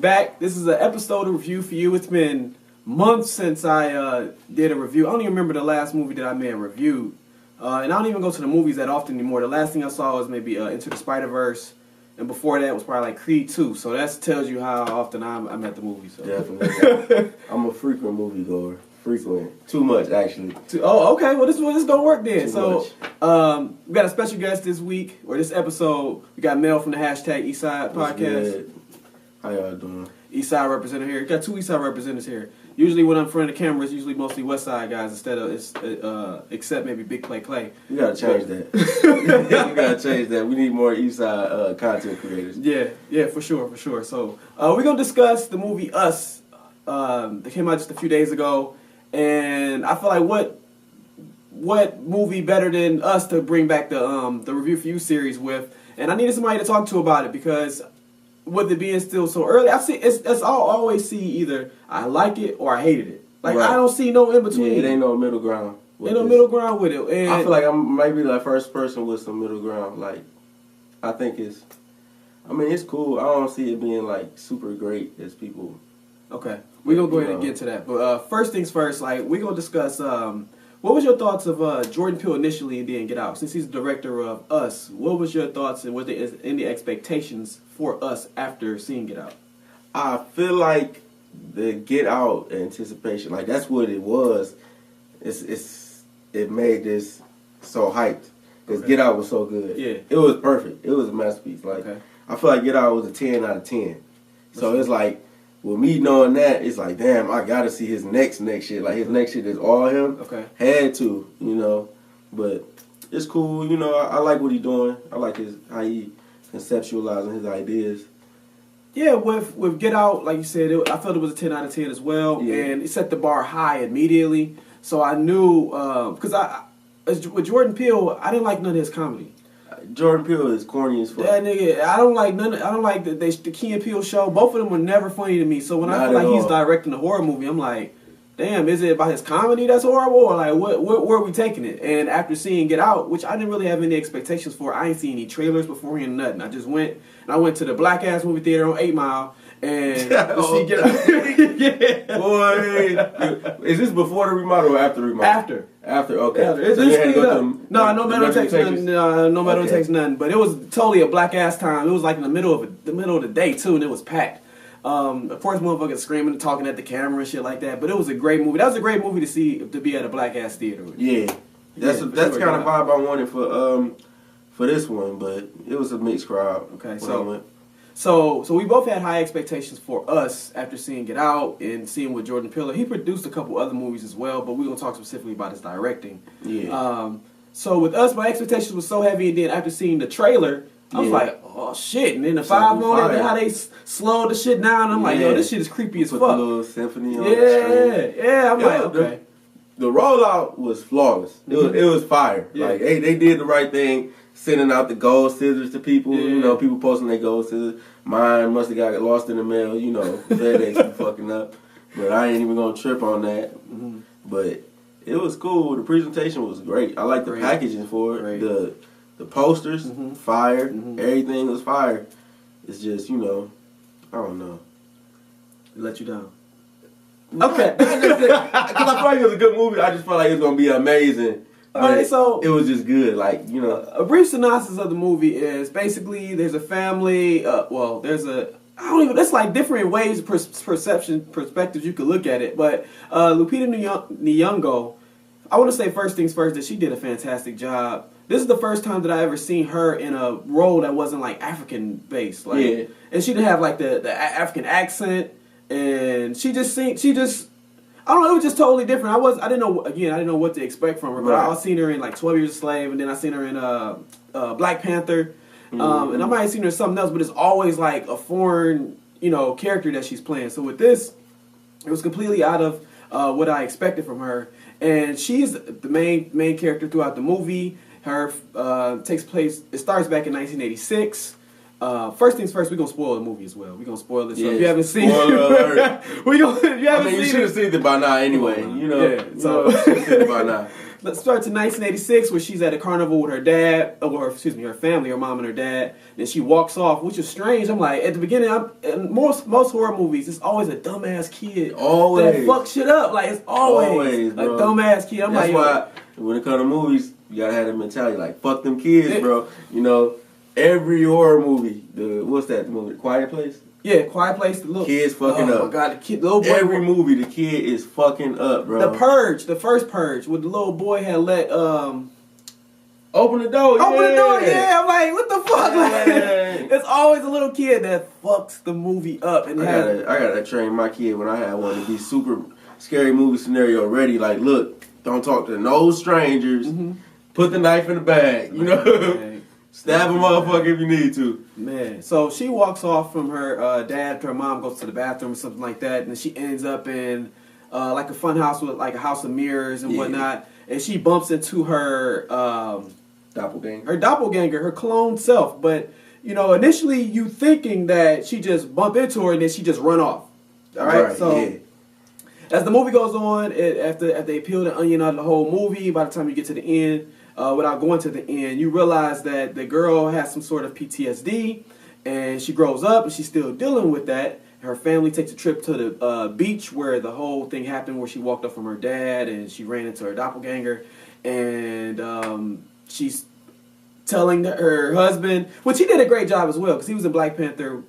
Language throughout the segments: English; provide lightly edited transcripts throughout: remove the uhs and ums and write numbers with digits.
back. This is an episode of Review for You. It's been months since I did a review. I don't even remember the last movie that I made a review. And I don't even go to the movies that often anymore. The last thing I saw was maybe Into the Spider-Verse. And before that was probably like Creed 2. So that tells you how often I'm at the movies. So. Definitely. I'm a frequent moviegoer. Frequent. Too much, actually. Oh, okay. Well, this is going to work then. Too We got a special guest this week, or this episode. We got Mel from the hashtag Eastside What's Podcast. good? How y'all doing? Eastside representative here. Got two Eastside representatives here. Usually when I'm in front of the camera, it's usually mostly Westside guys except maybe Big Play Clay. You gotta change that. You gotta change that. We need more Eastside content creators. Yeah, for sure. So we're gonna discuss the movie Us that came out just a few days ago, and I feel like what movie better than Us to bring back the Review for You series with, and I needed somebody to talk to about it because with it being still so early, I'll always see either I like it or I hated it. Like Right. I don't see no in between. Yeah, it ain't no middle ground. Ain't no middle ground with it. And I feel like I'm maybe the first person with some middle ground. Like, I think it's cool. I don't see it being like super great as people. Okay, we're gonna go ahead and get to that. But first things first, like we're gonna discuss. What was your thoughts of Jordan Peele initially and then Get Out? Since he's the director of Us, what was your thoughts and was there any expectations for Us after seeing Get Out? I feel like the Get Out anticipation, like that's what it was. It made this so hyped because Get Out was so good. Yeah, it was perfect. It was a masterpiece. Like I feel like Get Out was a 10 out of 10. So it's like with me knowing that, it's like damn, I gotta see his next shit. Like his next shit is all him. Okay, had to, but it's cool. I like what he's doing. I like how he conceptualizing his ideas. Yeah, with Get Out, like you said, I felt it was a 10 out of 10 as well, and it set the bar high immediately. So I knew because with Jordan Peele, I didn't like none of his comedy. Jordan Peele is corny as fuck. That nigga, I don't like the Key and Peele show. Both of them were never funny to me. So when I feel like he's directing a horror movie, I'm like, damn, is it about his comedy that's horrible, or like where are we taking it? And after seeing Get Out, which I didn't really have any expectations for, I ain't seen any trailers beforehand, nothing. I just went to the black ass movie theater on 8 Mile. And see Get Out. Yeah. Boy, is this before the remodel or after the remodel? After, okay. After. So you had to go to no matter takes nothing. No matter takes nothing. But it was totally a black ass time. It was like in the middle of the day too, and it was packed. Of course, motherfuckers screaming and talking at the camera and shit like that. But it was a great movie. That was a great movie to be at a black ass theater with. Yeah, that's kind of vibe I wanted for this one, but it was a mixed crowd. Okay, So we both had high expectations for Us after seeing Get Out and seeing with Jordan Peele. He produced a couple other movies as well, but we're going to talk specifically about his directing. Yeah. So with Us, my expectations were so heavy, and then after seeing the trailer, I was like, oh shit. And then the 5 moment, how they slowed the shit down, I'm like, yo, this shit is creepy as fuck. Put the little symphony on the screen. Yeah, I'm like, okay. The rollout was flawless. It was fire. Yeah. Like, they did the right thing. Sending out the gold scissors to people, people posting their gold scissors. Mine must have got lost in the mail, FedEx be fucking up. But I ain't even gonna trip on that. Mm-hmm. But it was cool. The presentation was great. I like the packaging for it. The posters, fire. Mm-hmm. Everything was fire. It's just, I don't know. It let you down. Okay. Because I feel like it was a good movie. I just felt like it was gonna be amazing. Alright, so it was just good, A brief synopsis of the movie is basically there's a family. It's like different ways, perspectives you could look at it. But Lupita Nyong'o, I want to say first things first that she did a fantastic job. This is the first time that I ever seen her in a role that wasn't like African based, and she didn't have like the African accent, and she just. I don't know. It was just totally different. I didn't know what to expect from her. But I seen her in like 12 Years a Slave, and then I seen her in Black Panther, and I might have seen her in something else. But it's always like a foreign, character that she's playing. So with this, it was completely out of what I expected from her. And she's the main character throughout the movie. Her takes place. It starts back in 1986. First things first, we're gonna spoil the movie as well. We're gonna spoil it. So if Yeah, you haven't seen spoiler alert. if you haven't you seen should have it, seen it by now anyway. You know, Yeah, so- you should have seen it by now. let's start to 1986, where she's at a carnival with her dad, or excuse me, her family, her mom and her dad. And she walks off, which is strange. I'm like, at the beginning, in most horror movies, it's always a dumbass kid Always. that fucks shit up. Like it's always a bro. dumbass kid. I'm That's like, why when it comes to movies, you gotta have that mentality. Like fuck them kids, Yeah. bro. You know, every horror movie, what's that movie? Quiet Place. yeah, Quiet Place. The little Kids fucking oh up. my god, the kid, little boy. Every movie, the kid is fucking up, bro. The Purge, the first Purge, where the little boy had let Open the door. open the door. Yeah. Yeah, I'm like, what the fuck? Like, Yeah. it's always a little kid that fucks the movie up. And I gotta train my kid when I have one to be super scary movie scenario ready. Like, look, don't talk to no strangers. Put the knife in the bag. You know, Man. stab a motherfucker if you need to. Man, so she walks off from her dad. Her mom goes to the bathroom or something like that, and she ends up in like a fun house with like a house of mirrors and Yeah. whatnot. And she bumps into her Doppelganger. doppelganger, her clone self. But you know, initially you thinking that she just bumped into her and then she just run off. All right, so. yeah. As the movie goes on, after they peel the onion out of the whole movie, by the time you get to the end, without going to the end, you realize that the girl has some sort of PTSD, and she grows up and she's still dealing with that. Her family takes a trip to the beach where the whole thing happened, where she walked up from her dad and she ran into her doppelganger, and she's telling her husband, which he did a great job as well, because he was in Black Panther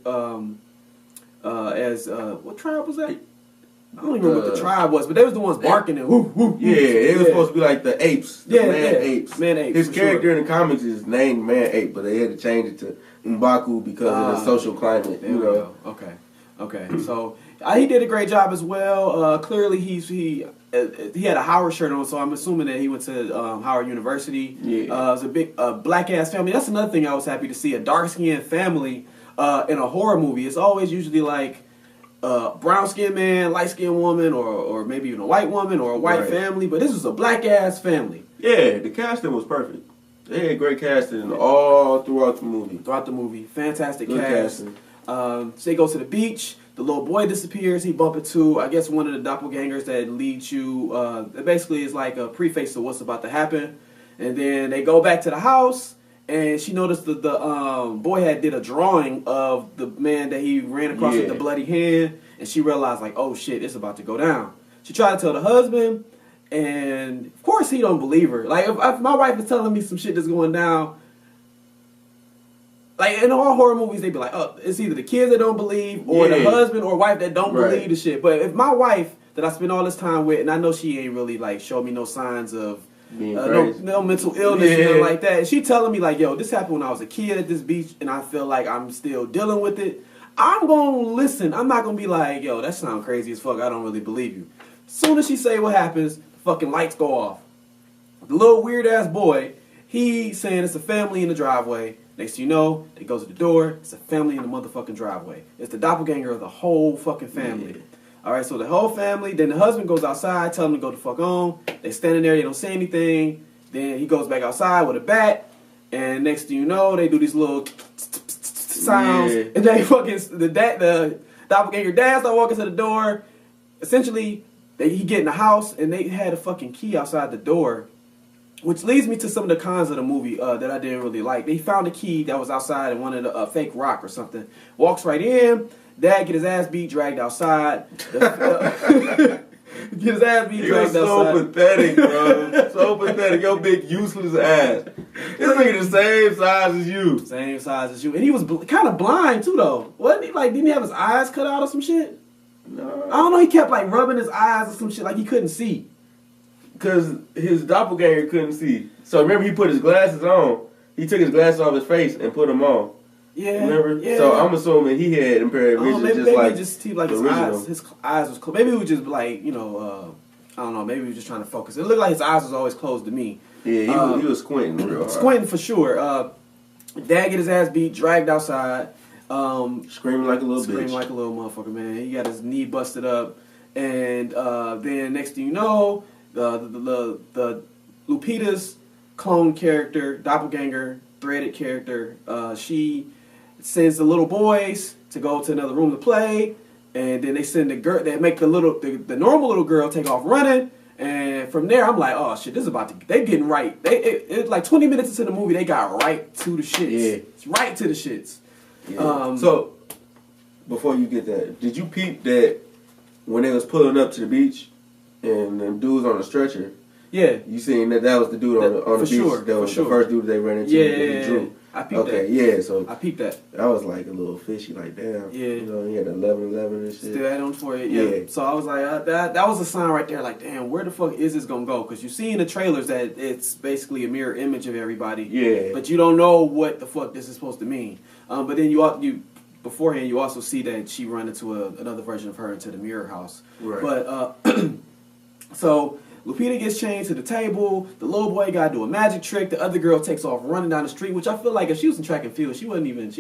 as what tribe was that? I don't even remember what the tribe was, but they was the ones barking and whoo, whoo, Yeah, they were supposed to be like the apes. The man apes. Man apes. His for character sure. in the comics is named Man Ape, but they had to change it to M'Baku because of the social climate. There You we know. go. Okay. So he did a great job as well. Clearly, he had a Howard shirt on, so I'm assuming that he went to Howard University. Yeah. It was a big black ass family. That's another thing I was happy to see, a dark skinned family in a horror movie. It's always usually like brown skinned man, light skinned woman, or maybe even a white woman or a white Right. family. But this was a black ass family. Yeah, the casting was perfect. They had great casting all throughout the movie. Throughout the movie, fantastic Good cast. casting. So they go to the beach. The little boy disappears. He bump into, I guess, one of the doppelgangers that leads you. It basically is like a preface to what's about to happen. And then they go back to the house, and she noticed that the boy had did a drawing of the man that he ran across with the Yeah. bloody hand, and she realized like, oh shit, it's about to go down. She tried to tell the husband, and of course he don't believe her. Like if my wife is telling me some shit that's going down. Like in all horror movies, they be like, "Oh, it's either the kids that don't believe, or the Yeah. husband or wife that don't Right. believe the shit." But if my wife that I spend all this time with, and I know she ain't really like showed me no signs of Being no, crazy. no mental illness or Yeah. nothing like that, and she telling me like, "Yo, this happened when I was a kid at this beach, and I feel like I'm still dealing with it." I'm gonna listen. I'm not gonna be like, "Yo, that sounds crazy as fuck. I don't really believe you." Soon as she say what happens, the fucking lights go off. The little weird ass boy, he saying it's a family in the driveway. Next thing you know, they go to the door. It's a family in the motherfucking driveway. It's the doppelganger of the whole fucking family. Yeah. All right, so the whole family. Then the husband goes outside, tell them to go the fuck on. They standing there, they don't say anything. Then he goes back outside with a bat, and next thing you know, they do these little sounds, Yeah. and they fucking the doppelganger dad start walking to the door. Essentially, he get in the house, and they had a fucking key outside the door. Which leads me to some of the cons of the movie that I didn't really like. They found a key that was outside and wanted a fake rock or something. Walks right in. Dad get his ass beat, dragged outside. Get his ass beat, He was dragged so outside. pathetic, bro. So pathetic. Your big useless ass. This nigga the same size as you. Same size as you. And he was kind of blind too, though. Wasn't he? Like, didn't he have his eyes cut out or some shit? No. I don't know. He kept like rubbing his eyes or some shit like he couldn't see. Because his doppelganger couldn't see. So remember, he put his glasses on. He took his glasses off his face and put them on. Yeah. Remember? Yeah. So I'm assuming he had impaired vision, maybe, just maybe like just he, like the his original. eyes. His eyes was closed. Maybe he was just like, you know, I don't know. Maybe he was just trying to focus. It looked like his eyes was always closed to me. Yeah, he was squinting real hard. Squinting for sure. Dad get his ass beat, dragged outside. Screaming like a little Screaming bitch. like a little motherfucker, man. He got his knee busted up, and then next thing you know, the Lupita's clone character, doppelganger, threaded character, she sends the little boys to go to another room to play, and then they send the girl. They make the normal little girl take off running, and from there I'm like, oh shit, this is about to. They getting right. It like 20 minutes into the movie, they got right to the shits. Yeah, it's right to the shits. Yeah. So before you get that, did you peep that when they was pulling up to the beach and them dudes on the stretcher? Yeah, you seen that was the dude on the beach. Sure, that was sure. the first dude they ran into. Yeah. Drew. I peeped that. Okay, yeah, so I peeped that. That was like a little fishy, like damn. Yeah, you know, he had 11-11 and shit. Still had on for it. Yeah. So I was like, that was a sign right there. Like, damn, where the fuck is this gonna go? Because you see in the trailers that it's basically a mirror image of everybody. Yeah. But you don't know what the fuck this is supposed to mean. But then you beforehand you also see that she run into another version of her into the mirror house. Right. But so Lupita gets chained to the table. The little boy got to do a magic trick. The other girl takes off running down the street, which I feel like if she was in track and field, she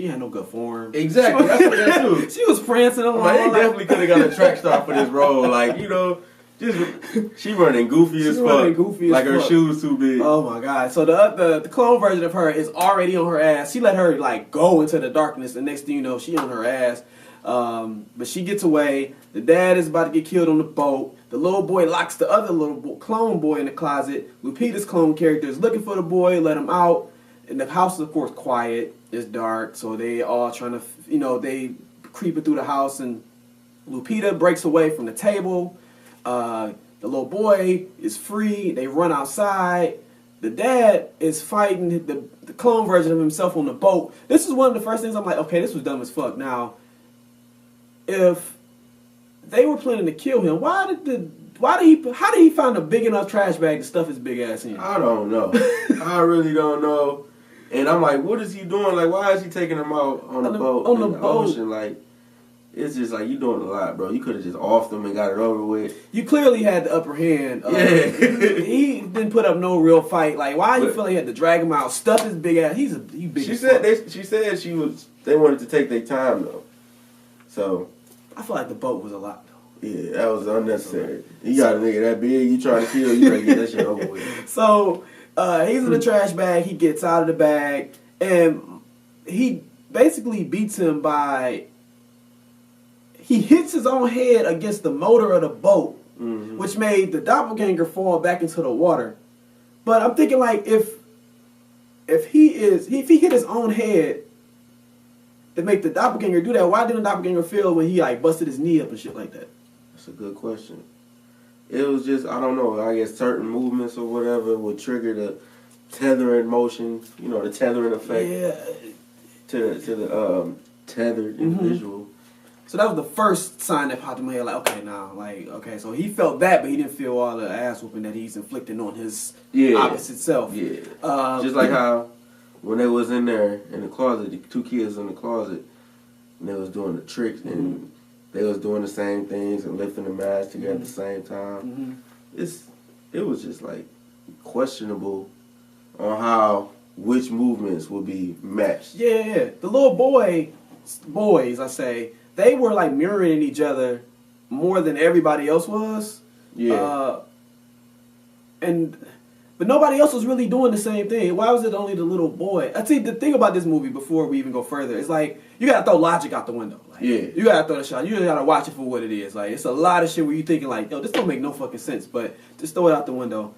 had no good form. Exactly. That's what that too. She was prancing along. They definitely could have got a track star for this role. Like, you know, just she running goofy as fuck. Like her shoes too big. Oh my god. So the clone version of her is already on her ass. She let her like go into the darkness, and next thing you know, she on her ass. But she gets away. The dad is about to get killed on the boat. The little boy locks the other clone boy in the closet. Lupita's clone character is looking for the boy, let him out. And the house is, of course, quiet. It's dark. So they all trying to, they creeping through the house. And Lupita breaks away from the table. The little boy is free. They run outside. The dad is fighting the clone version of himself on the boat. This is one of the first things I'm like, okay, this was dumb as fuck. Now, if they were planning to kill him, how did he find a big enough trash bag to stuff his big ass in? I don't know. I really don't know. And I'm like, what is he doing? Like, why is he taking him out on the boat? On the boat. Ocean? Like, it's just like, you doing a lot, bro. You could have just offed him and got it over with. You clearly had the upper hand. Yeah. He didn't put up no real fight. Like, why you feel like you had to drag him out, stuff his big ass? He big she as said fuck. She said they wanted to take their time, though. So I feel like the boat was a lot, though. Yeah, that was unnecessary. You got a nigga that big, you trying to kill, you gotta get that shit over with. So, he's in the trash bag, he gets out of the bag, and he basically beats him by, he hits his own head against the motor of the boat, which made the doppelganger fall back into the water. But I'm thinking, like, if he hit his own head, to make the doppelganger do that, why didn't the doppelganger feel when he like busted his knee up and shit like that? That's a good question. It was just, I don't know, I guess certain movements or whatever would trigger the tethering motion, the tethering effect to the tethered individual. So that was the first sign that popped in my head, like, okay, so he felt that, but he didn't feel all the ass whooping that he's inflicting on his opposite self. Yeah. Just like how when they was in there in the closet, the two kids in the closet, and they was doing the tricks, and they was doing the same things and lifting the mask together at the same time. It was just like questionable on which movements would be matched. Yeah. The little boys, I say, they were like mirroring each other more than everybody else was. Yeah. But nobody else was really doing the same thing. Why was it only the little boy? I see, the thing about this movie, before we even go further, is like, you gotta throw logic out the window. Like, you gotta throw the shot. You gotta watch it for what it is. Like, it's a lot of shit where you thinking like, yo, this don't make no fucking sense. But just throw it out the window.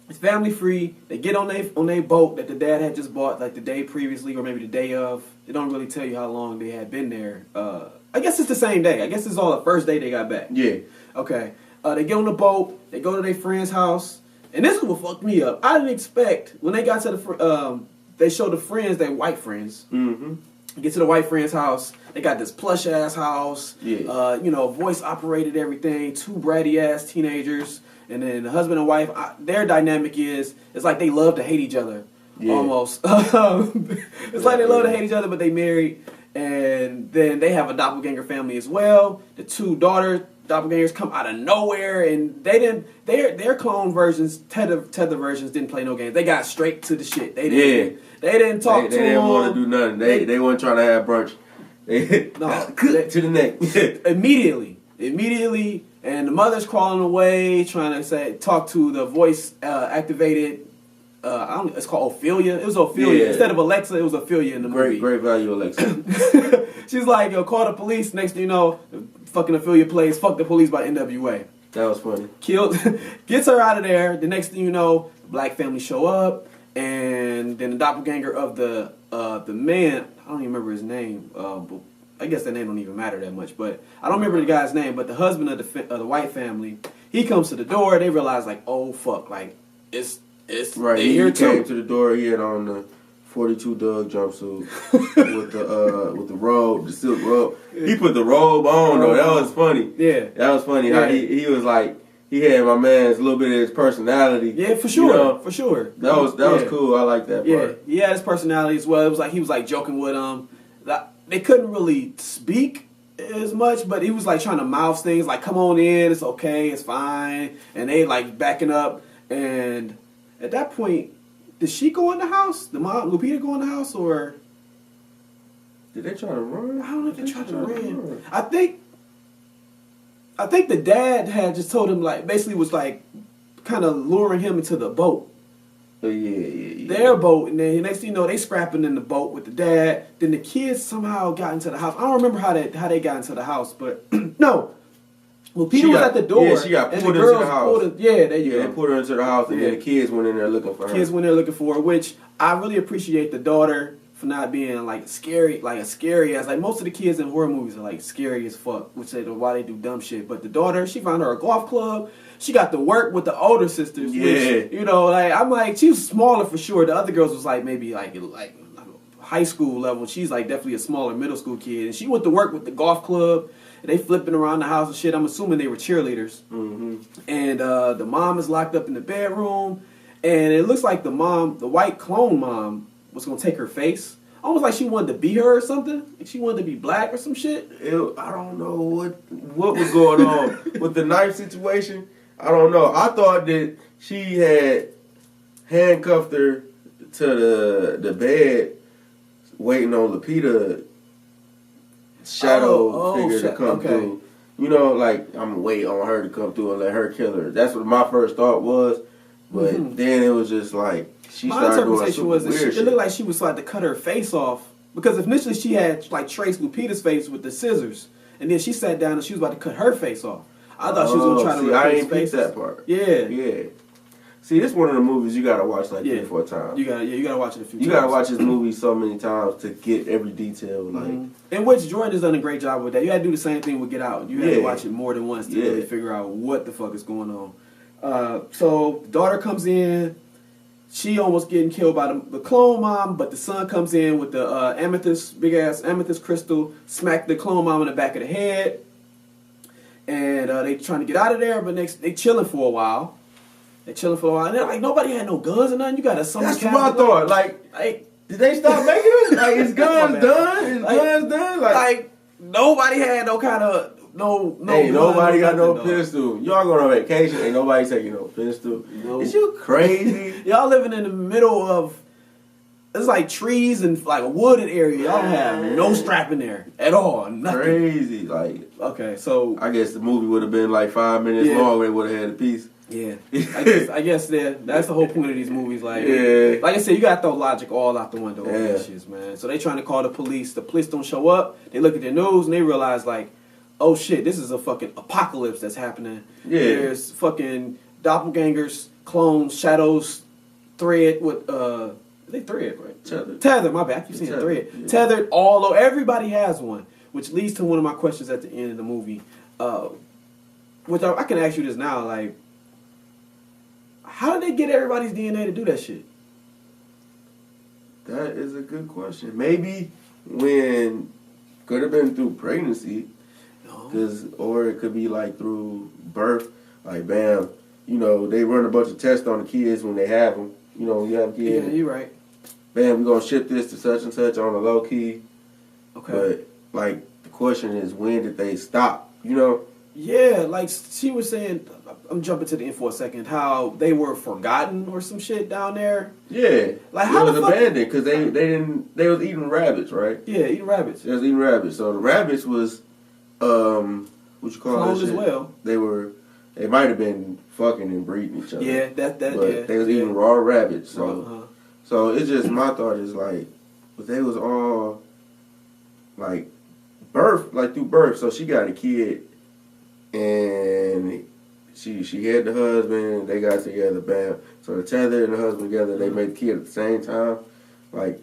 It's family free. They get on their boat that the dad had just bought like the day previously or maybe the day of. They don't really tell you how long they had been there. I guess it's the same day. I guess it's all the first day they got back. Yeah. Okay. They get on the boat. They go to their friend's house. And this is what fucked me up. I didn't expect, when they got to they showed the friends, their white friends. Get to the white friend's house. They got this plush ass house. Yeah. Voice operated everything. Two bratty ass teenagers. And then the husband and wife, their dynamic it's like they love to hate each other. Yeah. Almost. It's like they love to hate each other, but they married. And then they have a doppelganger family as well. The two doppelgangers come out of nowhere, and their clone versions, tether versions, didn't play no games. They got straight to the shit. They didn't talk to them. They didn't want to do nothing. They weren't trying to have brunch. To the neck. Immediately, and the mother's crawling away, trying to talk to the voice activated it's called Ophelia. It was Ophelia. Yeah. Instead of Alexa, it was Ophelia in the movie. Great value, Alexa. She's like, yo, call the police. Next thing you know, fucking Ophelia plays Fuck the Police by NWA. That was funny. Gets her out of there. The next thing you know, the black family show up, and then the doppelganger of the man, I don't even remember his name, but I guess that name don't even matter that much, but I don't remember the guy's name, but the husband of the white family, he comes to the door, they realize like, oh fuck, like, it's right. they He here came too. to the door, he had on the 42 Doug jumpsuit with the robe, the silk robe. He put the robe on though. That was funny. Yeah. That was funny how he was like, he had my man's a little bit of his personality. Yeah, for sure, you know? for sure. That was cool. I like that part. Yeah, he had his personality as well. It was like he was like joking with him. They couldn't really speak as much, but he was like trying to mouth things like, "Come on in, it's okay, it's fine," and they like backing up. And at that point, did she go in the house? The mom, Lupita, go in the house, or did they try to run? I don't know if they tried to run. I think the dad had just told him like basically was like kind of luring him into the boat. Oh, yeah. Their boat, and then next thing you know, they scrapping in the boat with the dad. Then the kids somehow got into the house. I don't remember how they got into the house, but no. Well, Peter was at the door. Yeah, she got and pulled the into girls the house. there you go. They put her into the house, and then the kids went in there looking for her. Kids went there looking for her, which I really appreciate the daughter for not being like scary, like as scary as like most of the kids in horror movies are like scary as fuck, which is why they do dumb shit. But the daughter, she found her a golf club. She got to work with the older sisters. Yeah. Which, you know, like I'm like she was smaller for sure. The other girls was like maybe like high school level. She's like definitely a smaller middle school kid, and she went to work with the golf club. And they flipping around the house and shit. I'm assuming they were cheerleaders. Mm-hmm. And the mom is locked up in the bedroom, and it looks like the white clone mom, was gonna take her face. Almost like she wanted to be her or something. Like she wanted to be black or some shit. I don't know what was going on with the knife situation. I don't know. I thought that she had handcuffed her to the bed, waiting on Lupita shadow figure to come through. You know, like I'm gonna wait on her to come through and let her kill her. That's what my first thought was. But then it was just like she started doing some weird shit. It looked like she was like to cut her face off, because initially she had like traced Lupita's face with the scissors, and then she sat down and she was about to cut her face off. I thought she was gonna try to I replace ain't peeped faces. that part. Yeah. See, this is one of the movies you gotta watch like 3-4 times. You gotta watch it a few times. You gotta watch this movie so many times to get every detail. Like, in which Jordan has done a great job with that. You had to do the same thing with Get Out. You had to watch it more than once to really figure out what the fuck is going on. So the daughter comes in. She almost getting killed by the clone mom, but the son comes in with the big ass amethyst crystal, smack the clone mom in the back of the head, and they trying to get out of there. But they chilling for a while. And they're like, nobody had no guns or nothing. You got a summer that's camp. what I thought. Like, did they stop making them? Like, his guns done? His guns done? Like, nobody had no kind of no. Ain't nobody got no nothing, pistol. Y'all going on vacation? Ain't nobody taking no pistol. No. Is you crazy? Y'all living in the middle of, it's like trees and like a wooded area. Y'all don't have no strap in there at all. Nothing. Crazy. Like, okay, so I guess the movie would have been like 5 minutes long. They would have had a piece. Yeah, I guess that's the whole point of these movies. Like, like I said, you gotta throw logic all out the window over these shits, man. So they trying to call the police. The police don't show up. They look at their news and they realize like, oh shit, this is a fucking apocalypse that's happening. Yeah. There's fucking doppelgangers, clones, shadows, thread with they thread, right? Tether, my bad. I keep saying thread. Yeah. Tethered all over. Everybody has one, which leads to one of my questions at the end of the movie. Which I can ask you this now, like, how did they get everybody's DNA to do that shit? That is a good question. Maybe could have been through pregnancy, or it could be like through birth. Like, bam, you know, they run a bunch of tests on the kids when they have them. You know, when you have kids. Yeah, you're right. Bam, we're gonna ship this to such and such on the low key. Okay. But like, the question is, when did they stop? You know? Yeah, like she was saying, I'm jumping to the end for a second, how they were forgotten or some shit down there. Yeah. Like, how it was abandoned because they was eating rabbits, right? Yeah, eating rabbits. They was eating rabbits. So the rabbits was, what you call cloned that shit? As well. They might have been fucking and breeding each other. Yeah, that but yeah. they was eating raw rabbits. So Uh-huh. so it's just my thought is like, but they was all like through birth. So she got a kid, and she had the husband. They got together, bam. So the tether and the husband together, they made the kid at the same time. Like,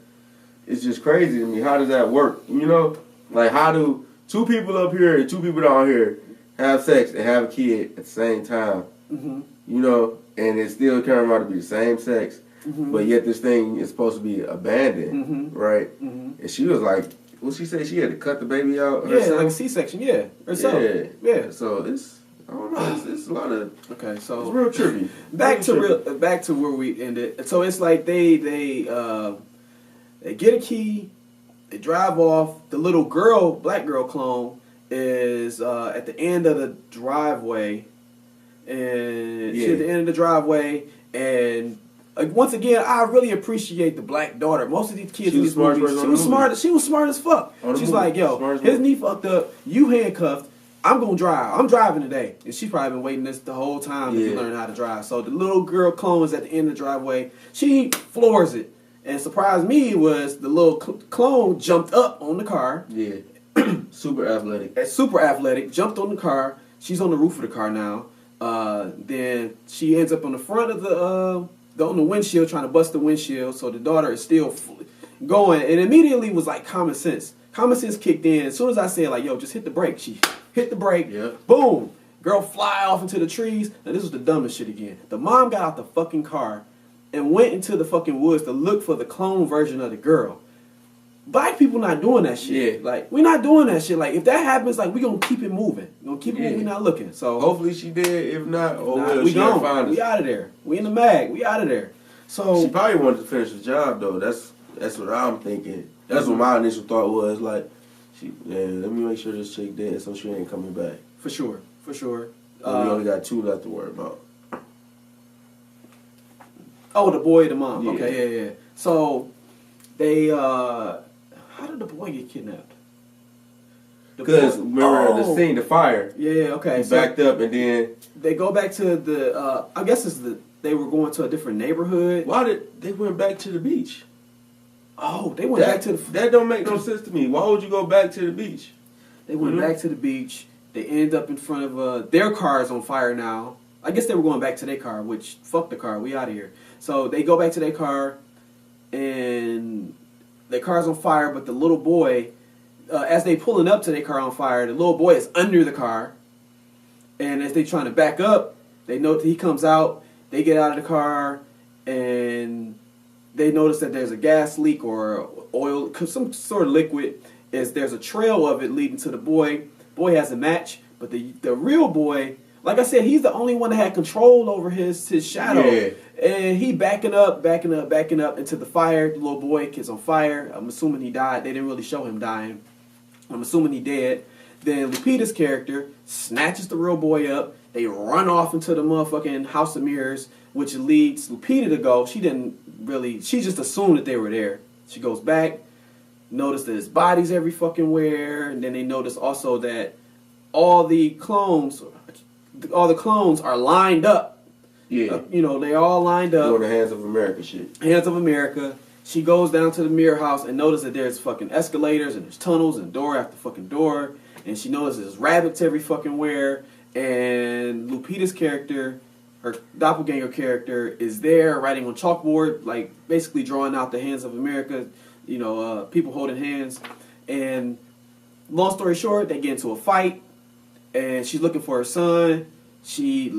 it's just crazy to me. How does that work? You know, like how do two people up here and two people down here have sex and have a kid at the same time? Mm-hmm. You know, and it still turns out to be the same sex, but yet this thing is supposed to be abandoned, right? Mm-hmm. And she was like, what she say? She had to cut the baby out Yeah, herself? like a C-section. Yeah, herself. Yeah. So it's, I don't know. It's a lot of. Okay, so It's real trippy. Back to where we ended. So it's like they get a key, they drive off. The little girl, black girl clone, is at the end of the driveway, and she's at the end of the driveway. And once again, I really appreciate the black daughter. Most of these kids in these movies, she was smart. She was smart as fuck. She's like, yo, his knee fucked up. You handcuffed. I'm gonna drive. I'm driving today. And she's probably been waiting this the whole time to learn how to drive. So the little girl clone is at the end of the driveway. She floors it. And surprised me was the little clone jumped up on the car. Yeah. Super athletic. Super athletic. Jumped on the car. She's on the roof of the car now. Then she ends up on the front of on the windshield, trying to bust the windshield. So the daughter is still going. And immediately was like common sense. Common sense kicked in. As soon as I said, like, yo, just hit the brake. She hit the brake. Yep. Boom. Girl fly off into the trees. Now, this was the dumbest shit again. The mom got out the fucking car and went into the fucking woods to look for the clone version of the girl. Black people not doing that shit. Yeah. Like, we're not doing that shit. Like, if that happens, like, we gonna keep it moving. We gonna keep it moving. We not looking. So hopefully she did. If not, we she gone. find us. We out of there. We in the mag. We out of there. So She probably wanted to finish the job though. That's what I'm thinking. That's what my initial thought was. Like, let me make sure this chick dead so she ain't coming back. For sure. We only got 2 left to worry about. Oh, the boy, the mom. Yeah. Okay, yeah. So they how did the boy get kidnapped? Because remember the scene, the fire. Yeah, okay. He backed up and then they go back to the I guess they were going to a different neighborhood. why did they went back to the beach? Oh, they went back to that don't make no sense to me. Why would you go back to the beach? They went back to the beach. They end up in front of their car is on fire now. I guess they were going back to their car, which fuck the car. We out of here. So they go back to their car, and their car's on fire. But the little boy, as they pulling up to their car on fire, the little boy is under the car. And as they trying to back up, they note that he comes out. They get out of the car, and they notice that there's a gas leak or oil, some sort of liquid. There's a trail of it leading to the boy. Boy has a match, but the real boy, like I said, he's the only one that had control over his shadow. Yeah. And he backing up into the fire. The little boy gets on fire. I'm assuming he died. They didn't really show him dying. I'm assuming he dead. Then Lupita's character snatches the real boy up. They run off into the motherfucking House of Mirrors, which leads Lupita to go. She just assumed that they were there. She goes back, notice that his body's every fucking where, and then they notice also that all the clones are lined up. Yeah. They're all lined up. Doing the Hands of America shit. Hands of America. She goes down to the mirror house and notices that there's fucking escalators and there's tunnels and door after fucking door. And she notices there's rabbits every fucking where. And Lupita's character, her doppelganger character, is there writing on chalkboard, like basically drawing out the Hands of America, people holding hands. And long story short, they get into a fight. And she's looking for her son. The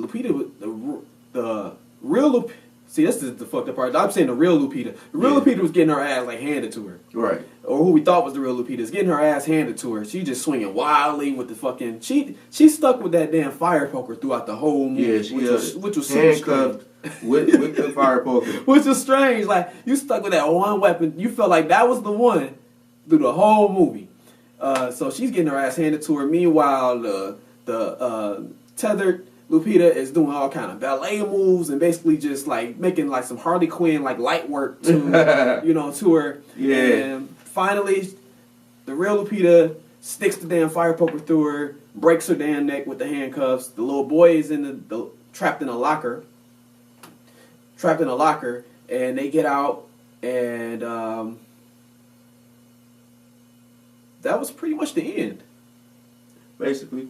real Lupita. See, this is the fucked up part. I'm saying the real Lupita. The real Lupita was getting her ass like handed to her. Right. Or who we thought was the real Lupita is getting her ass handed to her. She just swinging wildly with the fucking. She stuck with that damn fire poker throughout the whole movie. Yeah, which was super strange. with the fire poker. Which was strange. Like, you stuck with that one weapon. You felt like that was the one through the whole movie. So she's getting her ass handed to her. Meanwhile, the tethered Lupita is doing all kind of ballet moves and basically just like making like some Harley Quinn like light work to to her. Yeah. And finally, the real Lupita sticks the damn fire poker through her, breaks her damn neck with the handcuffs. The little boy is in the trapped in a locker, and they get out, and that was pretty much the end. Basically,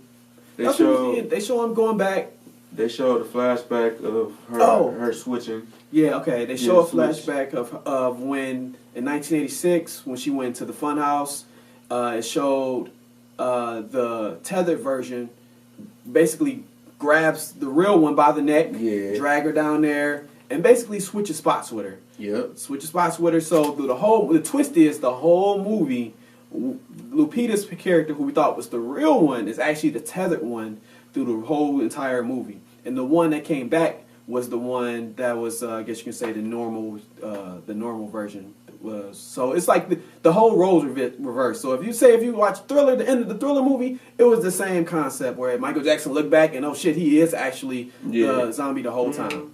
they That's show the end. They show him going back. they show the flashback of her her switching. Yeah, okay. They show a switch. flashback of when in 1986 when she went to the funhouse. It showed the tethered version basically grabs the real one by the neck, drag her down there, and basically switches spots with her. Yep. Switches spots with her. So the twist is the whole movie, Lupita's character, who we thought was the real one, is actually the tethered one through the whole entire movie. And the one that came back was the one that was, I guess you can say, the normal version was. So it's like the whole roles reversed. So if you watch Thriller, the end of the Thriller movie, it was the same concept where Michael Jackson looked back and oh shit, he is actually the zombie the whole time.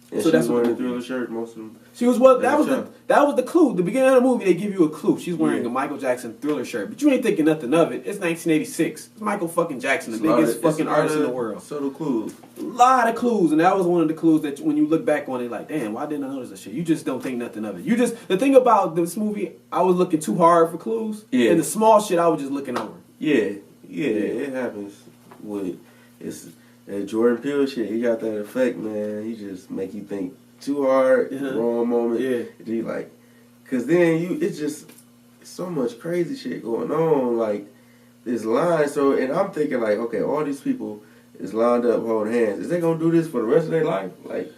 And so she that's was wearing what a Thriller shirt most of them. She was that was the clue. The beginning of the movie, they give you a clue. She's wearing a Michael Jackson Thriller shirt, but you ain't thinking nothing of it. It's 1986. It's Michael fucking Jackson, the biggest fucking artist in the world. Subtle clues. A lot of clues, and that was one of the clues that when you look back on it, like, damn, why didn't I notice this shit? You just don't think nothing of it. The thing about this movie, I was looking too hard for clues, and the small shit I was just looking over. Yeah, it happens with that Jordan Peele shit. He got that effect, man. He just make you think too hard, wrong moment. Yeah. And you like, cause then it's just so much crazy shit going on. Like this line. So, and I'm thinking like, okay, all these people is lined up holding hands. Is they gonna do this for the rest of their life? Like,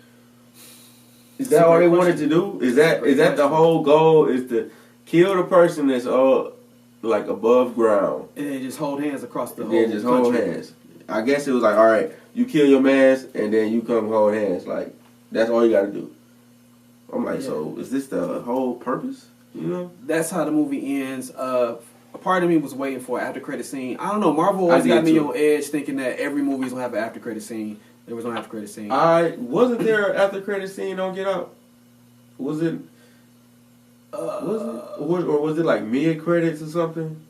is that all they wanted to do? Is that the whole goal? Is to kill the person that's all like above ground, and then just hold hands across the whole country. Just hold hands. I guess it was like, all right, you kill your mans, and then you come hold hands. Like, that's all you got to do. I'm like, so is this the whole purpose? You know? That's how the movie ends. A part of me was waiting for an after credit scene. I don't know. Marvel always got me on edge, thinking that every movie's gonna have an after credit scene. There was no after credit scene. Wasn't there an after credit scene on Get Out? Was it? Or was it like mid credits or something?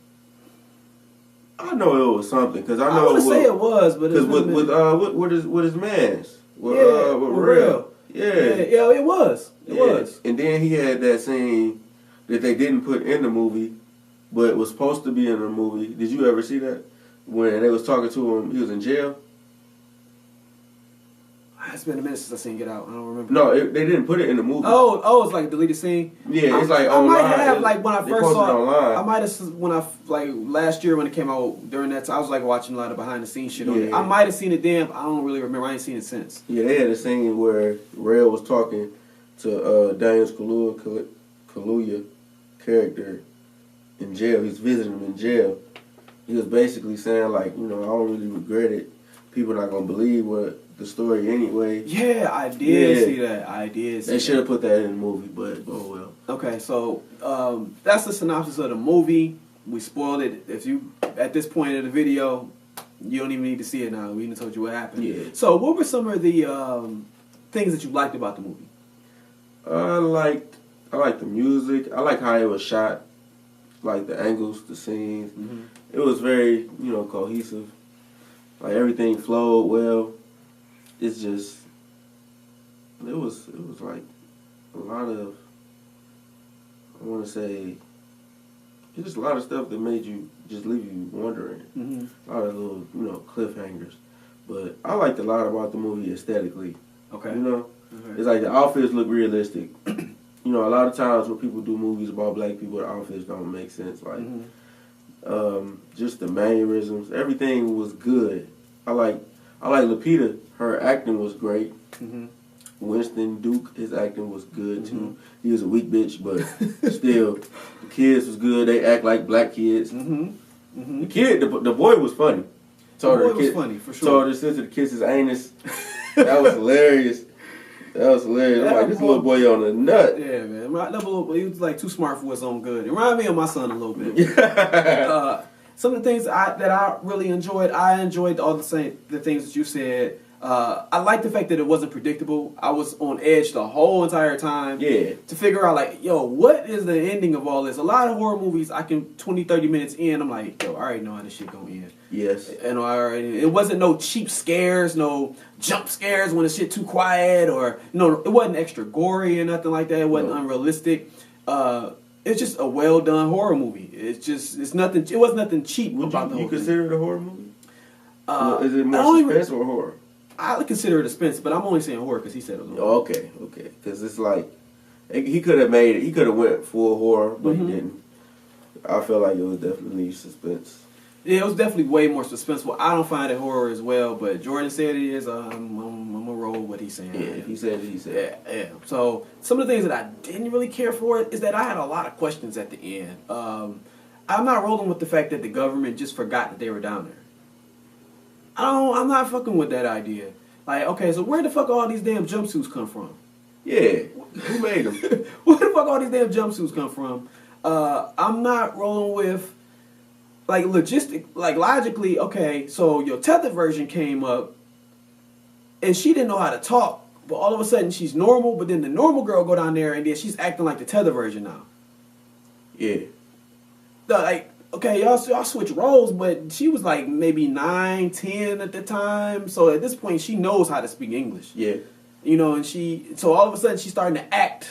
I know it was something because I know. I would say it was, but because with his mans, with Real. Yeah, it was. It was. And then he had that scene that they didn't put in the movie, but was supposed to be in the movie. Did you ever see that? When they was talking to him, he was in jail. It's been a minute since I seen Get Out. I don't remember. No, they didn't put it in the movie. Oh, it's like a deleted scene. Yeah, it's like I online. might have like when I first saw it online. I might have when I like last year when it came out during that time. I was like watching a lot of behind the scenes shit on it. I might have seen it then. But I don't really remember. I ain't seen it since. Yeah, they had a scene where Rail was talking to Daniel Kaluuya character in jail. He's visiting him in jail. He was basically saying like, I don't really regret it. People not gonna believe what the story anyway. Yeah, I did see that. They should have put that in the movie, but oh well. Okay, so that's the synopsis of the movie. We spoiled it. If you at this point of the video, you don't even need to see it now. We even told you what happened. Yeah. So, what were some of the things that you liked about the movie? I liked the music. I like how it was shot. Like the angles, the scenes. Mm-hmm. It was very, cohesive. Like everything flowed well. It's just, it was like a lot of, I want to say, it's just a lot of stuff that made you just leave you wondering. Mm-hmm. A lot of little, cliffhangers. But I liked a lot about the movie aesthetically. Okay. It's like the outfits look realistic. A lot of times when people do movies about black people, the outfits don't make sense. Like, just the mannerisms, everything was good. I like Lupita. Her acting was great. Mm-hmm. Winston Duke, his acting was good too. He was a weak bitch, but still, the kids was good. They act like black kids. The kid, the boy was funny. The boy was funny for sure. Told her sister to kiss his anus. That was hilarious. I'm like, this little boy on a nut. Yeah, man. He was like too smart for his own good. It reminded me of my son a little bit. Some of the things that I really enjoyed, I enjoyed all the things that you said. I like the fact that it wasn't predictable. I was on edge the whole entire time. Yeah. To figure out, like, yo, what is the ending of all this? A lot of horror movies, I can 20, 30 minutes in, I'm like, yo, I already know how this shit gonna end. Yes. And it wasn't no cheap scares, no jump scares when the shit too quiet, or no, it wasn't extra gory or nothing like that. It wasn't unrealistic. It's just a well done horror movie. It's nothing. It was nothing cheap about the whole You thing. consider it a horror movie? Is it more suspense or horror? I would consider it a suspense, but I'm only saying horror because he said it was horror. Oh, okay. Because it's like he could have made it. He could have went full horror, but he didn't. I feel like it was definitely suspense. Yeah, it was definitely way more suspenseful. I don't find it horror as well, but Jordan said it is. I'm gonna roll with what he's saying. Yeah, if he said it, he said it. Yeah. So some of the things that I didn't really care for is that I had a lot of questions at the end. I'm not rolling with the fact that the government just forgot that they were down there. I'm not fucking with that idea. Like, okay, so where the fuck all these damn jumpsuits come from? Yeah, who made them? Where the fuck all these damn jumpsuits come from? I'm not rolling with, like, logically, okay, so your tethered version came up, and she didn't know how to talk, but all of a sudden she's normal, but then the normal girl go down there, and then she's acting like the tethered version now. Yeah. Like, okay, y'all switch roles, but she was like maybe 9, 10 at the time, so at this point she knows how to speak English. Yeah. You know, and so all of a sudden she's starting to act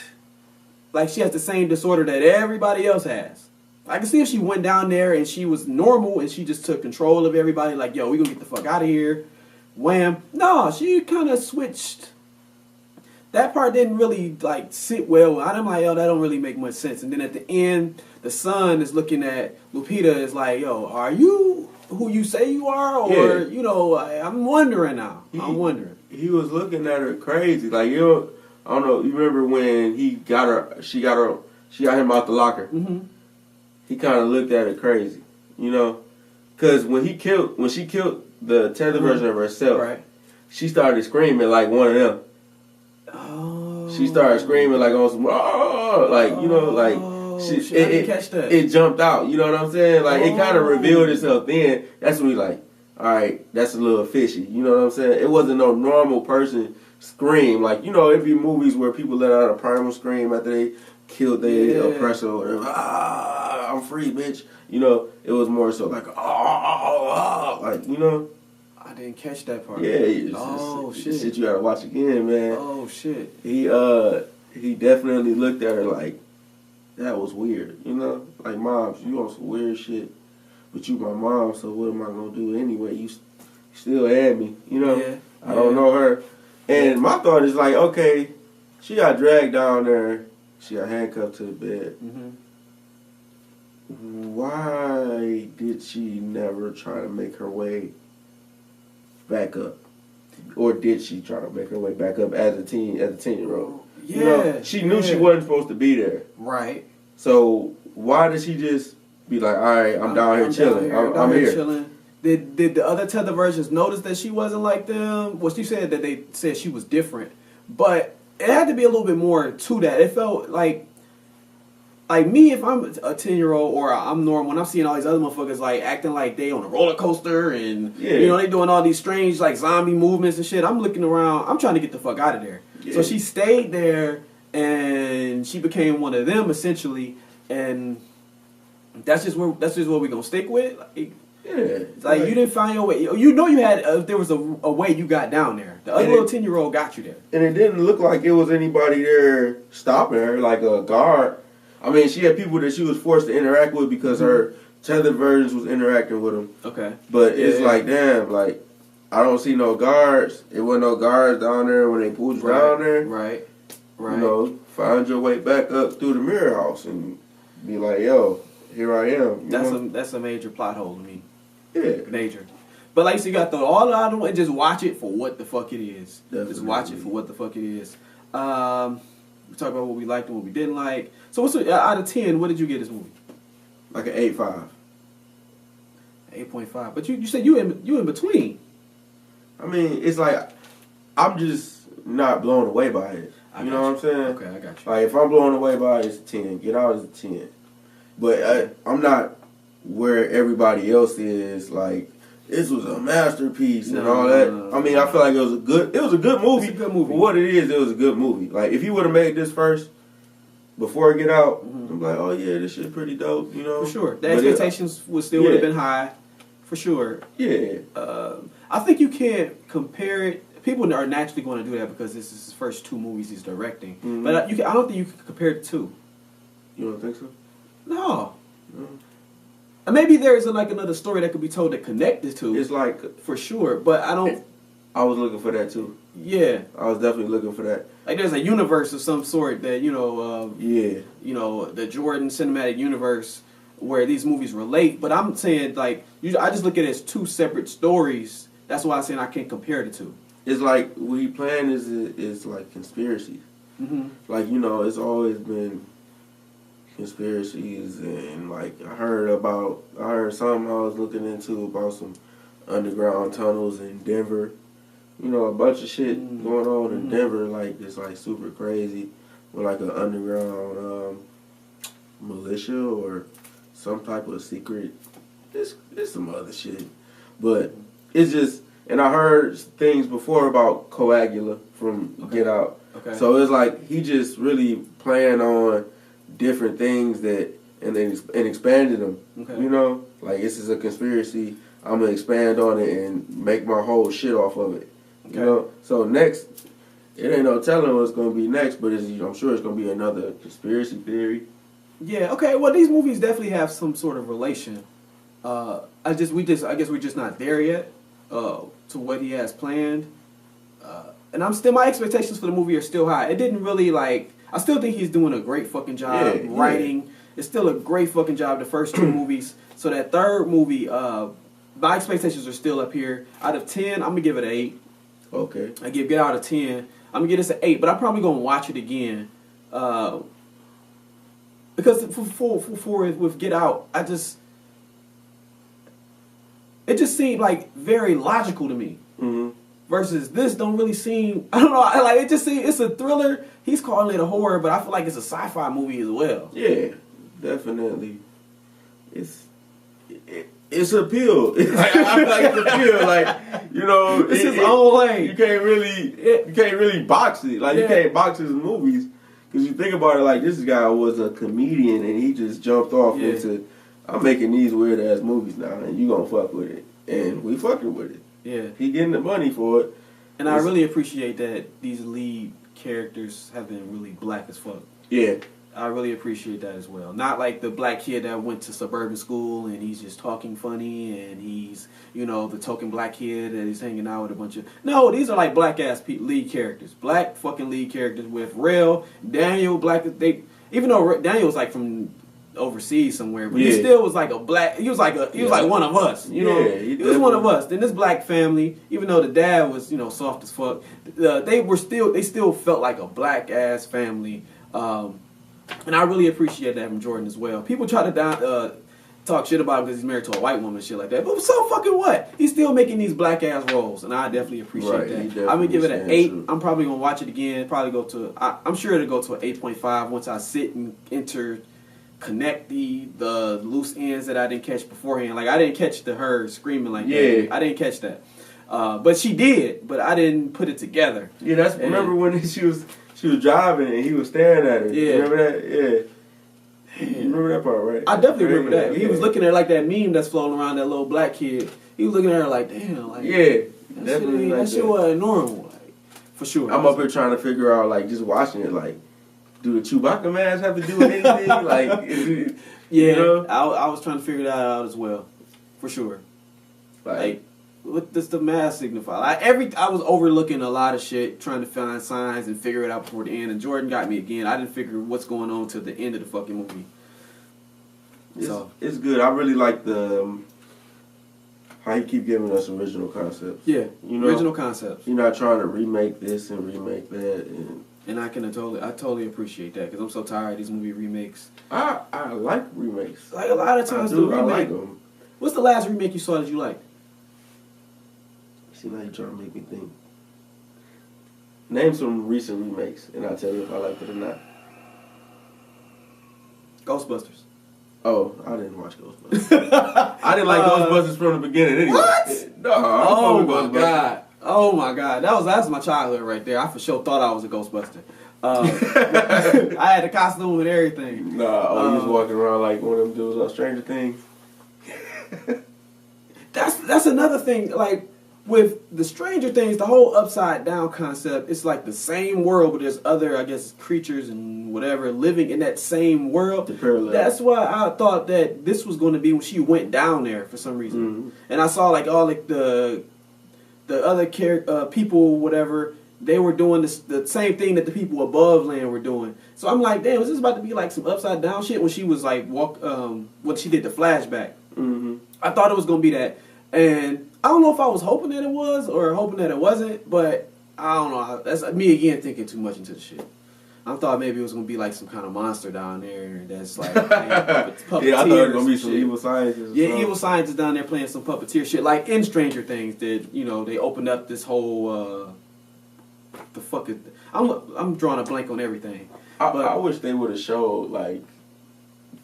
like she has the same disorder that everybody else has. I can see if she went down there and she was normal and she just took control of everybody, like, yo, we gonna get the fuck out of here. Wham. No, she kind of switched. That part didn't really, like, sit well. I'm like, yo, that don't really make much sense. And then at the end, the son is looking at Lupita, is like, yo, are you who you say you are? Or, you know, I'm wondering now. I'm wondering. He was looking at her crazy. Like, I don't know, you remember when she got him out the locker? Mm-hmm. He kind of looked at her crazy, you know? Because when she killed the tethered version of herself, right, she started screaming like one of them. Oh. She started screaming like on some, like, you know, like, I didn't catch that. It jumped out, you know what I'm saying? Like, it kind of revealed itself then. That's when we like, all right, that's a little fishy, you know what I'm saying? It wasn't no normal person scream. Like, you know, it'd be movies where people let out a primal scream after they killed their oppressor or whatever. I'm free, bitch. You know, it was more so like, like, you know. I didn't catch that part. Yeah, shit. Shit you gotta watch again, man. Oh shit. He definitely looked at her like, that was weird, you know? Like, moms, you on some weird shit, but you my mom, so what am I gonna do anyway? You still had me, you know? Yeah. I don't know her. And my thought is like, okay, she got dragged down there, she got handcuffed to the bed. Mm-hmm. Why did she never try to make her way back up? Or did she try to make her way back up as a 10-year-old? Yeah. You know, she knew she wasn't supposed to be there. Right. So why did she just be like, all right, I'm down here chilling. I'm here. Chilling. Did the other tether versions notice that she wasn't like them? Well, she said that they said she was different, but it had to be a little bit more to that. It felt like me, if I'm a 10-year-old or I'm normal, when I'm seeing all these other motherfuckers like acting like they on a roller coaster and you know they doing all these strange like zombie movements and shit. I'm looking around. I'm trying to get the fuck out of there. Yeah. So she stayed there and she became one of them essentially, and that's just where we gonna stick with. Like, it's like you didn't find your way. You know you had there was a way you got down there. The other little 10-year-old got you there, and it didn't look like it was anybody there stopping her, like a guard. I mean, she had people that she was forced to interact with because her tethered versions was interacting with them. Okay, but it's like, damn, like I don't see no guards. It wasn't no guards down there when they pulled you down there. Right. You know, find your way back up through the mirror house and be like, yo, here I am. That's a major plot hole to me. Yeah. Major. But like, so you got to throw all out of it and just watch it for what the fuck it is. Definitely. Just watch it for what the fuck it is. We talked about what we liked and what we didn't like. So what's out of 10, what did you get this movie? Like an 8.5. 8.5. But you said you in between. I mean, it's like I'm just not blown away by it. You know what I'm saying? Okay, I got you. Like, if I'm blown away by it, it's a 10. Get Out is a 10. But I'm not where everybody else is. Like, this was a masterpiece and No, all that. no. I mean, I feel like it was a good movie. It's a good movie. For what it is, it was a good movie. Like if he would have made this first before it get out, I'm like, oh yeah, this shit pretty dope, you know. For sure. The But expectations would still would have been high. For sure. Yeah. I think you can't compare it. People are naturally going to do that because this is his first 2 movies he's directing. Mm-hmm. But I don't think you can compare the 2. You don't think so? No. And maybe there is like another story that could be told that connect the 2. It's like for sure, but I don't. I was looking for that too. Yeah. I was definitely looking for that. Like there's a universe of some sort that Yeah. the Jordan cinematic universe where these movies relate. But I'm saying like I just look at it as 2 separate stories. That's why I'm saying I can't compare the 2. It's like what he planned is like conspiracy. Mm-hmm. Like it's always been conspiracies and like I heard something I was looking into about some underground tunnels in Denver. A bunch of shit going on in Denver. Like it's like super crazy with like an underground militia or some type of secret. It's some other shit, but it's just. And I heard things before about Coagula from Get Out. Okay. So it's like he just really planned on different things and expanded them. Okay. Like this is a conspiracy. I'm gonna expand on it and make my whole shit off of it. Okay. So next, it ain't no telling what's gonna be next, but I'm sure it's gonna be another conspiracy theory. Yeah. Okay. Well, these movies definitely have some sort of relation. I guess we're just not there yet. To what he has planned, and my expectations for the movie are still high. It didn't really I still think he's doing a great fucking job writing. Yeah. It's still a great fucking job. The first 2 movies. So that third movie, my expectations are still up here. Out of 10, I'm gonna give it an 8. Okay. I give Get Out a 10. I'm gonna give this an 8, but I'm probably gonna watch it again. Because with Get Out, it just seemed like very logical to me. Mm-hmm. Versus this don't really seem. I don't know. It just seems it's a thriller. He's calling it a horror, but I feel like it's a sci-fi movie as well. Yeah, definitely. It's appeal. I feel like it's appeal. It's his own lane. You can't really box it. You can't box his movies because you think about it. Like this guy was a comedian and he just jumped off into. I'm making these weird ass movies now, and you gonna fuck with it, and we fucking with it. Yeah, he getting the money for it, and I really appreciate that these lead characters have been really black as fuck. Yeah, I really appreciate that as well. Not like the black kid that went to suburban school and he's just talking funny, and he's the token black kid that he's hanging out with a bunch of. No, these are like black ass lead characters, black fucking lead characters with Rel, Daniel, black. Even though Daniel was like from overseas somewhere, but he still was like a black. He was like one of us. He was one of us. Then this black family, even though the dad was soft as fuck, they still felt like a black ass family, and I really appreciate that from Jordan as well. People try to talk shit about him because he's married to a white woman and shit like that, but so fucking what? He's still making these black ass roles, and I definitely appreciate that. I'm gonna give it an 8. True. I'm probably gonna watch it again. Probably go to. I'm sure it'll go to an 8.5 once I sit and connect the loose ends that I didn't catch beforehand. Like I didn't catch her screaming like that. I didn't catch that. But she did, but I didn't put it together. Yeah, remember when she was driving and he was staring at her. Yeah. Remember that? Yeah. You remember that part, right? I definitely remember that. He was looking at her like that meme that's floating around that little black kid. He was looking at her like, damn, like that shit wasn't normal. Like, for sure. I'm up here trying to figure out just watching it do the Chewbacca mask have to do with anything? I was trying to figure that out as well, for sure. What does the mask signify? I was overlooking a lot of shit, trying to find signs and figure it out before the end. And Jordan got me again. I didn't figure what's going on till the end of the fucking movie. It's good. I really like how you keep giving us original concepts. Yeah, original concepts. You're not trying to remake this and remake that and I totally appreciate that because I'm so tired of these movie remakes. I like remakes. Like a lot of times, I like them. What's the last remake you saw that you liked? See, now you're trying to make me think. Name some recent remakes, and I'll tell you if I like it or not. Ghostbusters. Oh, I didn't watch Ghostbusters. I didn't like Ghostbusters from the beginning anyway. What? No, I Oh don't my fuck with Ghostbusters. god! Oh my god! That's my childhood right there. I for sure thought I was a Ghostbuster. I had a costume and everything. Nah, you was walking around like one of them dudes on Stranger Things. That's another thing. Like with the Stranger Things, the whole upside down concept. It's like the same world, but there's other, I guess, creatures and whatever living in that same world. The parallel. That's why I thought that this was going to be when she went down there for some reason. Mm-hmm. And I saw like all like the other people, whatever. They were doing the same thing that the people above land were doing. So I'm like, damn, is this about to be like some upside down shit when she was like when she did the flashback? Mm-hmm. I thought it was gonna be that, and I don't know if I was hoping that it was or hoping that it wasn't, but I don't know. That's me again thinking too much into the shit. I thought maybe it was gonna be like some kind of monster down there that's like puppeteers. Yeah, I thought it was gonna be and some shit. evil scientists. Yeah, evil scientists down there playing some puppeteer shit, like in Stranger Things. That they opened up this whole the fuck is. I'm drawing a blank on everything. I wish they would have showed like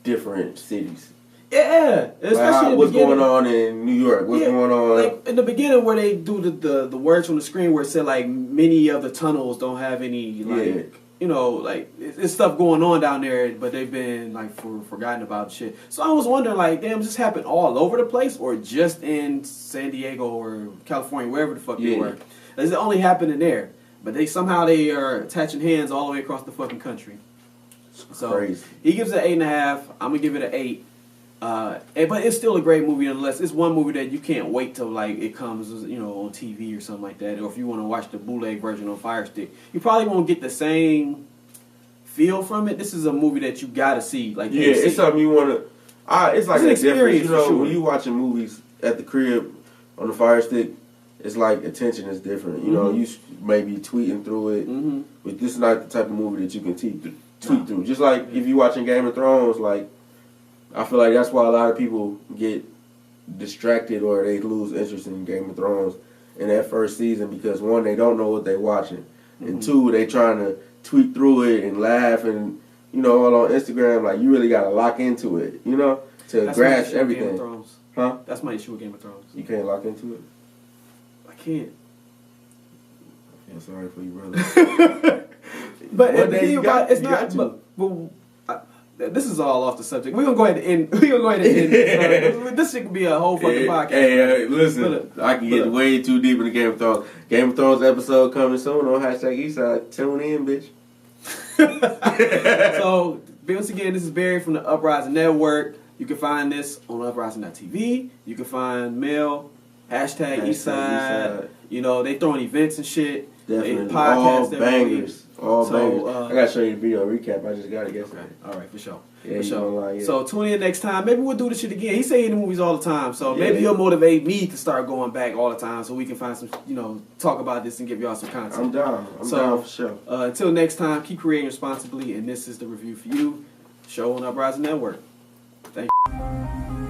different cities. Yeah, especially in the what's beginning. going on in New York? What's going on? Like in the beginning, where they do the words from the screen, where it said like many of the tunnels don't have any like like it's stuff going on down there, but they've been like forgotten about shit. So I was wondering like, damn, does this happen all over the place or just in San Diego or California, wherever the fuck they were? Does it only happen in there? But they are attaching hands all the way across the fucking country. So crazy. He gives it 8.5. I'm gonna give it an 8. But it's still a great movie nonetheless. It's one movie that you can't wait till like it comes, on TV or something like that. Or if you want to watch the bootleg version on Fire Stick, you probably won't get the same feel from it. This is a movie that you gotta see. Like it's something you want to. It's like an a difference, experience for sure. When you watching movies at the crib on the Fire Stick. It's like attention is different. You may be tweeting through it, but this is not the type of movie that you can tweet through. Just like if you watching Game of Thrones, like I feel like that's why a lot of people get distracted or they lose interest in Game of Thrones in that first season because one, they don't know what they're watching, and two, they trying to tweet through it and laugh and all on Instagram. Like you really got to lock into it, to That's grasp my issue with everything. Game of Thrones. Huh? That's my issue with Game of Thrones. You can't lock into it. I can't. I feel sorry for you, brother. But One day the you thing about got- it's you not. got This is all off the subject. We're gonna go ahead and end. We're gonna go ahead and end. This shit could be a whole fucking podcast. Hey, listen, I can get way too deep into Game of Thrones. Game of Thrones episode coming soon on #Eastside. Tune in, bitch. So, once again, this is Barry from the Uprising Network. You can find this on uprising.tv. You can find Mail, #Eastside. They throwing events and shit. Definitely. Podcasts All every bangers. week. All So, bangers. I gotta show you the video recap. I just got it yesterday. Okay. All right, for sure. Yeah, For you sure. gonna lie, yeah. So tune in next time. Maybe we'll do this shit again. He say he in the movies all the time, so maybe Yeah. he'll motivate me to start going back all the time, so we can find some, talk about this and give y'all some content. I'm down. I'm down for sure. Until next time, keep creating responsibly, and this is the review for you. Show on Uprising Network. Thank you.